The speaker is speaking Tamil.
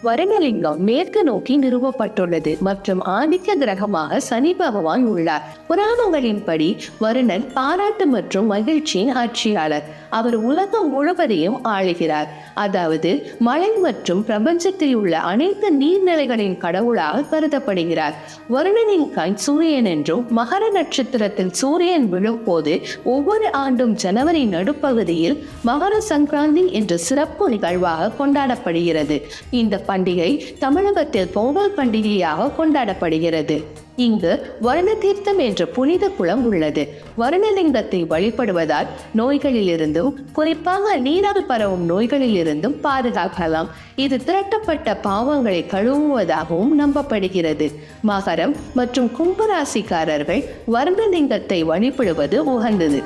வருணலிங்கம் மேற்கு நோக்கி நிறுவப்பட்டுள்ளது மற்றும் ஆதிக்க கிரகமாக சனி பகவான் உள்ளார். புராணங்களின்படி வருணன் பாராட்டு மற்றும் மகிழ்ச்சியின் ஆட்சியாளர். அவர் உலகம் முழுவதையும் ஆளுகிறார். அதாவது மழை மற்றும் பிரபஞ்சத்தில் உள்ள அனைத்து நீர்நிலைகளின் கடவுளாக கருதப்படுகிறார். வருணனின் கண் சூரியன் என்றும் மகர நட்சத்திரத்தில் சூரியன் விழும் போது ஒவ்வொரு ஆண்டும் ஜனவரி நடுப்பகுதியில் மகர சங்கராந்தி என்ற சிறப்பு நிகழ்வாக கொண்டாடப்படுகிறது. இந்த பண்டிகை தமிழகத்தில் பொங்கல் பண்டிகையாக கொண்டாடப்படுகிறது. இங்கு வருண தீர்த்தம் என்ற புனித குளம் உள்ளது. வருணலிங்கத்தை வழிபடுவதால் நோய்களில் இருந்தும், குறிப்பாக நீரால் பரவும் நோய்களில் இருந்தும் பாதுகாக்கலாம். இது திரட்டப்பட்ட பாவங்களை கழுவுவதாகவும் நம்பப்படுகிறது. மகரம் மற்றும் கும்பராசிக்காரர்கள் வருணலிங்கத்தை வழிபடுவது உகந்தது.